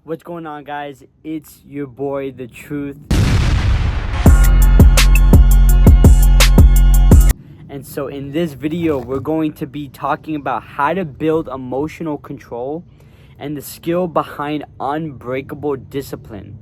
What's going on, guys? It's your boy, The Truth. And so in this video, we're going to be talking about how to build emotional control and the skill behind unbreakable discipline.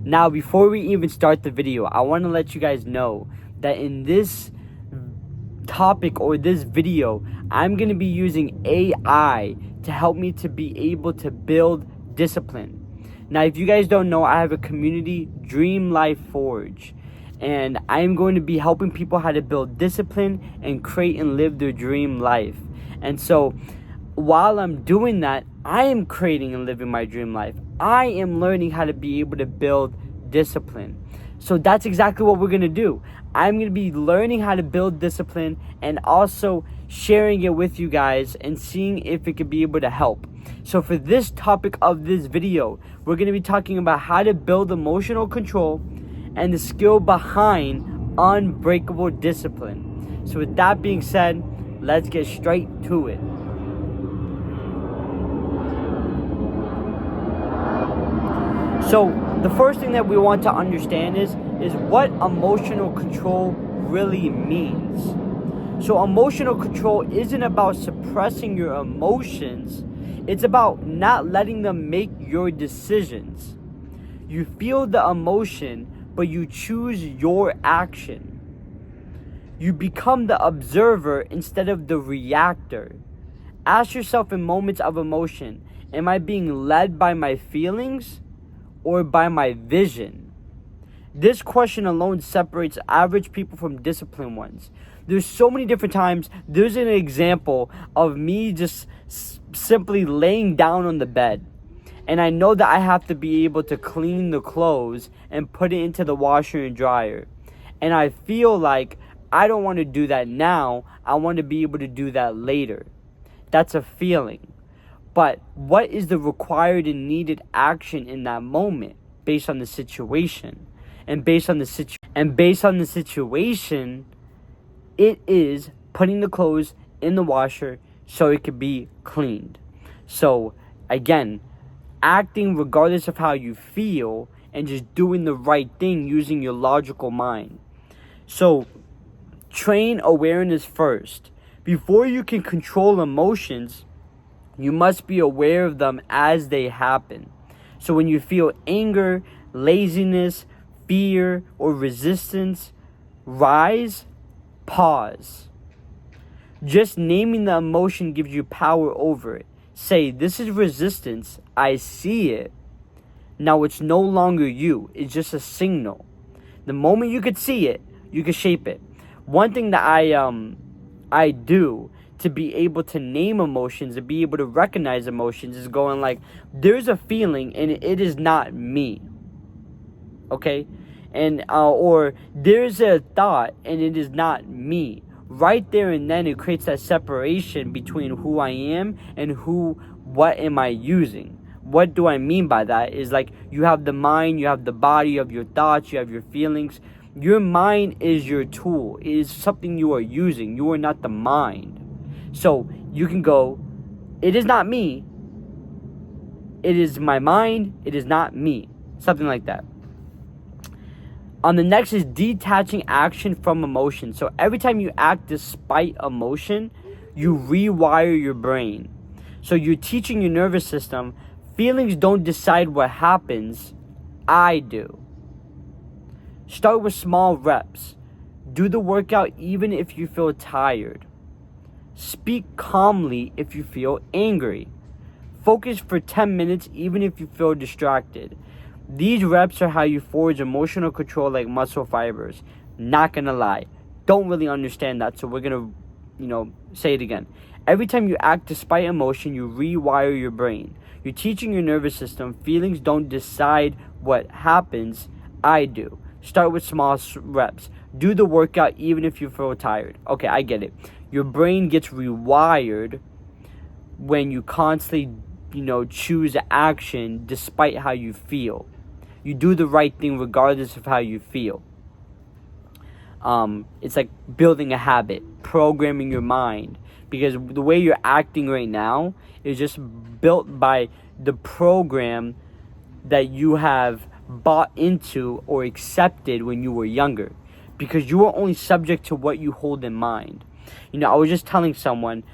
Now, before we even start the video, I want to let you guys know that in this topic or this video, I'm going to be using AI to help me to be able to build discipline. Now, if you guys don't know, I have a community, Dream Life Forge, and I'm going to be helping people how to build discipline and create and live their dream life. And so while I'm doing that, I am creating and living my dream life. I am learning how to be able to build discipline. So that's exactly what we're going to do. I'm going to be learning how to build discipline and also sharing it with you guys and seeing if it could be able to help. So for this topic of this video, we're going to be talking about how to build emotional control and the skill behind unbreakable discipline. So with that being said, let's get straight to it. So the first thing that we want to understand is what emotional control really means. So emotional control isn't about suppressing your emotions. It's about not letting them make your decisions. You feel the emotion, but you choose your action. You become the observer instead of the reactor. Ask yourself in moments of emotion, am I being led by my feelings or by my vision? This question alone separates average people from disciplined ones. There's so many different times. There's an example of me just simply laying down on the bed, and I know that I have to be able to clean the clothes and put it into the washer and dryer, and I feel like I don't want to do that now. I want to be able to do that later. That's a feeling. But what is the required and needed action in that moment based on the situation? And based on the situation, it is putting the clothes in the washer so it could be cleaned. So again, acting regardless of how you feel and just doing the right thing using your logical mind. So train awareness first. Before you can control emotions, you must be aware of them as they happen. So when you feel anger, laziness, fear, or resistance rise, pause. Just naming the emotion gives you power over it. Say, this is resistance. I see it. Now it's no longer you. It's just a signal. The moment you could see it, you could shape it. One thing that I do to be able to name emotions, to be able to recognize emotions, is going like, there's a feeling and it is not me. Okay? And or there's a thought and it is not me. Right there and then it creates that separation between who I am and what am I using. What do I mean by that is like, you have the mind, you have the body, you have your thoughts, you have your feelings. Your mind is your tool. It is something you are using. You are not the mind. So you can go, it is not me. It is my mind. It is not me. Something like that. The next is detaching action from emotion. So every time you act despite emotion, you rewire your brain. So you're teaching your nervous system, feelings don't decide what happens. I do. Start with small reps. Do the workout even if you feel tired. Speak calmly if you feel angry. Focus for 10 minutes even if you feel distracted. These reps are how you forge emotional control like muscle fibers. Not gonna lie. Don't really understand that, so we're gonna, say it again. Every time you act despite emotion, you rewire your brain. You're teaching your nervous system, feelings don't decide what happens. I do. Start with small reps. Do the workout even if you feel tired. Okay, I get it. Your brain gets rewired when you constantly, choose action despite how you feel. You do the right thing regardless of how you feel. It's like building a habit, programming your mind. Because the way you're acting right now is just built by the program that you have bought into or accepted when you were younger, because you are only subject to what you hold in mind. I was just telling someone,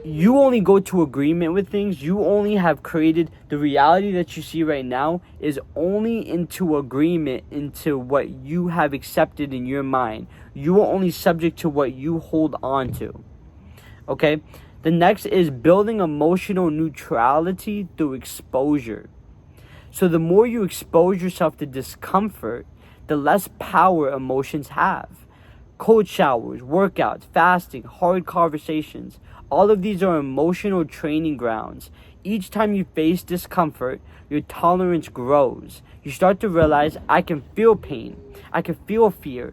you only go to agreement with things. You only have created the reality that you see right now is only into agreement into what you have accepted in your mind. You are only subject to what you hold on to. Okay? The next is building emotional neutrality through exposure. So the more you expose yourself to discomfort, the less power emotions have. Cold showers, workouts, fasting, hard conversations, all of these are emotional training grounds. Each time you face discomfort, your tolerance grows. You start to realize, I can feel pain, I can feel fear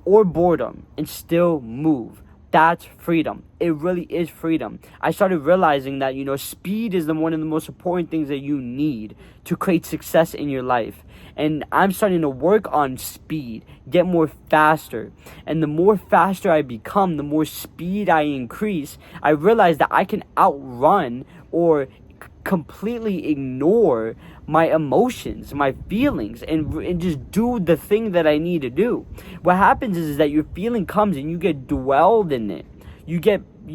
or boredom and still move. That's freedom. It really is freedom. I started realizing that, speed is one of the most important things that you need to create success in your life. And I'm starting to work on speed, get more faster. And the more faster I become, the more speed I increase, I realize that I can outrun or completely ignore my emotions, my feelings, and just do the thing that I need to do. What happens is that your feeling comes and you get dwelled in it. You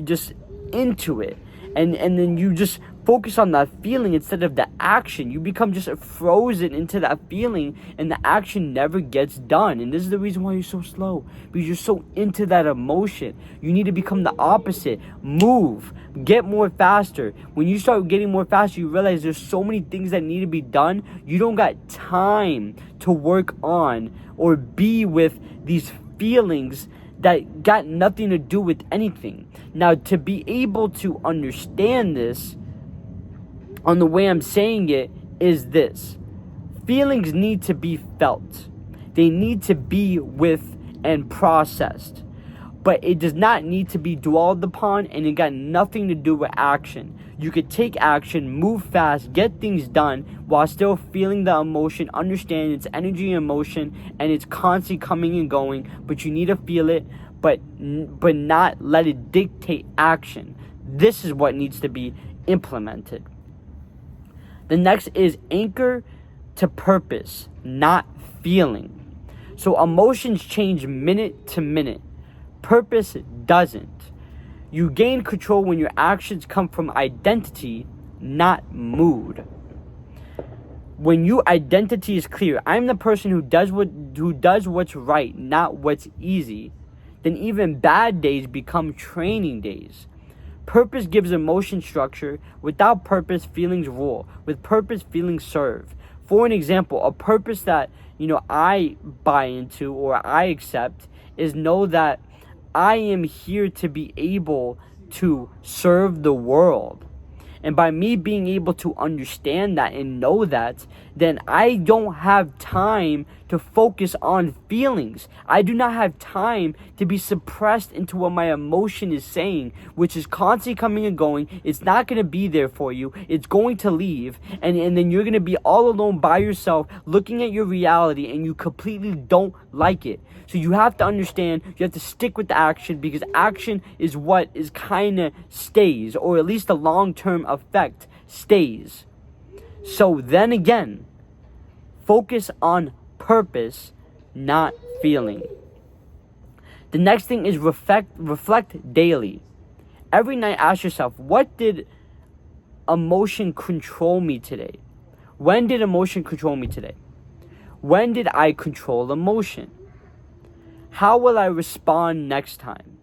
just into it. And then you just focus on that feeling instead of the action. You become just frozen into that feeling and the action never gets done. And this is the reason why you're so slow, because you're so into that emotion. You need to become the opposite. Move. Get more faster. When you start getting more faster, you realize there's so many things that need to be done. You don't got time to work on or be with these feelings that got nothing to do with anything. Now, to be able to understand this, on the way I'm saying it, is this. Feelings need to be felt. They need to be with and processed. But it does not need to be dwelled upon, and it got nothing to do with action. You could take action, move fast, get things done, while still feeling the emotion, understand its energy and emotion, and it's constantly coming and going, but you need to feel it, but not let it dictate action. This is what needs to be implemented. The next is anchor to purpose, not feeling. So emotions change minute to minute. Purpose doesn't. You gain control when your actions come from identity, not mood. When your identity is clear, I'm the person who does what's right, not what's easy, then even bad days become training days. Purpose gives emotion structure. Without purpose, feelings rule. With purpose, feelings serve. For an example, a purpose that I buy into or I accept is know that I am here to be able to serve the world. And by me being able to understand that and know that, then I don't have time to focus on feelings. I do not have time to be suppressed into what my emotion is saying, which is constantly coming and going. It's not going to be there for you. It's going to leave. And then you're going to be all alone by yourself looking at your reality, and you completely don't like it. So you have to understand, you have to stick with the action, because action is what is kind of stays, or at least the long-term effect stays. So then again, focus on purpose, not feeling. The next thing is reflect daily. Every night ask yourself, what did emotion control me today? When did emotion control me today? When did I control emotion? How will I respond next time?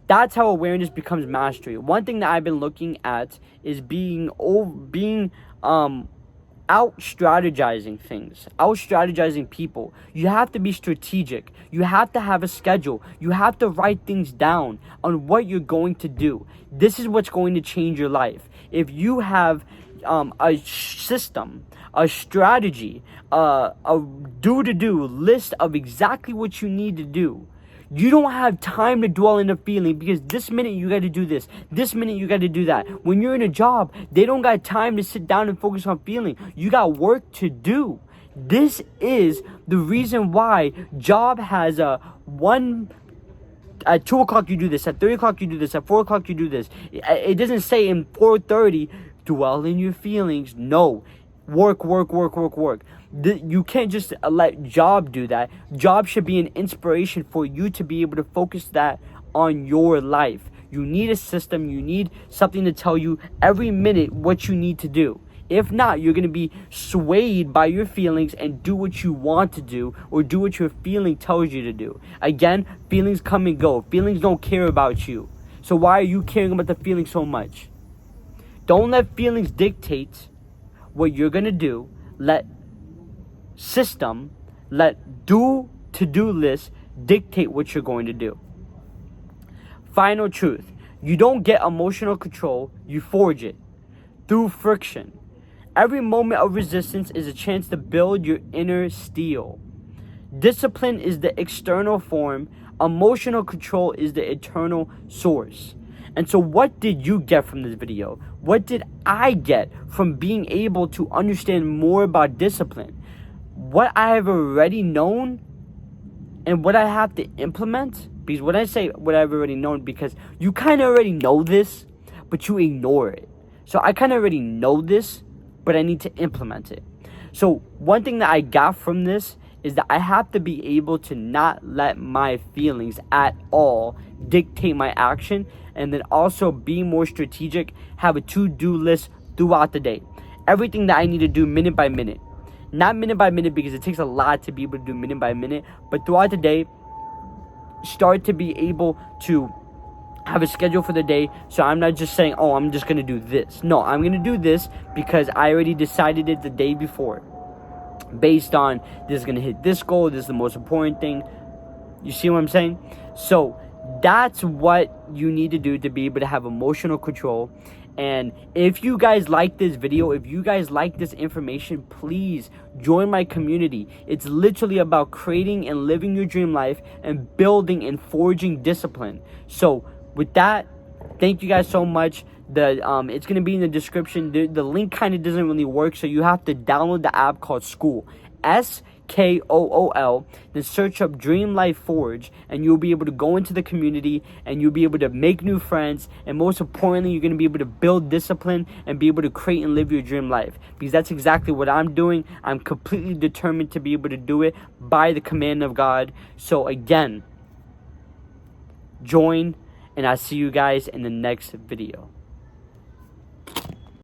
That's how awareness becomes mastery. One thing that I've been looking at is out strategizing things, out strategizing people. You have to be strategic. You have to have a schedule. You have to write things down on what you're going to do. This is what's going to change your life. If you have a system, a strategy, a do list of exactly what you need to do, you don't have time to dwell in a feeling, because this minute you got to do this minute you got to do that. When you're in a job, they don't got time to sit down and focus on feeling. You got work to do. This is the reason why job has at 2 o'clock you do this, at 3 o'clock you do this, at 4 o'clock you do this. It doesn't say in 4:30 dwell in your feelings. No. Work. You can't just let job do that. Job should be an inspiration for you to be able to focus that on your life. You need a system. You need something to tell you every minute what you need to do. If not, you're going to be swayed by your feelings and do what you want to do or do what your feeling tells you to do. Again, feelings come and go. Feelings don't care about you. So why are you caring about the feelings so much? Don't let feelings dictate what you're going to do. Let system, let to-do list dictate what you're going to do. Final truth. You don't get emotional control, you forge it through friction. Every moment of resistance is a chance to build your inner steel. Discipline is the external form. Emotional control is the eternal source. And so what did you get from this video? What did I get from being able to understand more about discipline? What I have already known and what I have to implement? Because when I say what I've already known, because you kind of already know this, but you ignore it. So I kind of already know this, but I need to implement it. So one thing that I got from this is that I have to be able to not let my feelings at all dictate my action, and then also be more strategic, have a to-do list throughout the day. Everything that I need to do minute by minute. Not minute by minute because it takes a lot to be able to do minute by minute, but throughout the day, start to be able to have a schedule for the day. So I'm not just saying, oh, I'm just going to do this. No, I'm going to do this because I already decided it the day before. Based on this is going to hit this goal. This is the most important thing. You see what I'm saying? So that's what you need to do to be able to have emotional control. And if you guys like this video, if you guys like this information, please join my community. It's literally about creating and living your dream life and building and forging discipline. So with that, thank you guys so much. It's going to be in the description. The link kind of doesn't really work, so you have to download the app called School. SKOOL, then search up Dream Life Forge, and you'll be able to go into the community, and you'll be able to make new friends, and most importantly, you're going to be able to build discipline and be able to create and live your dream life, because that's exactly what I'm doing. I'm completely determined to be able to do it by the command of God. So again, join, and I'll see you guys in the next video.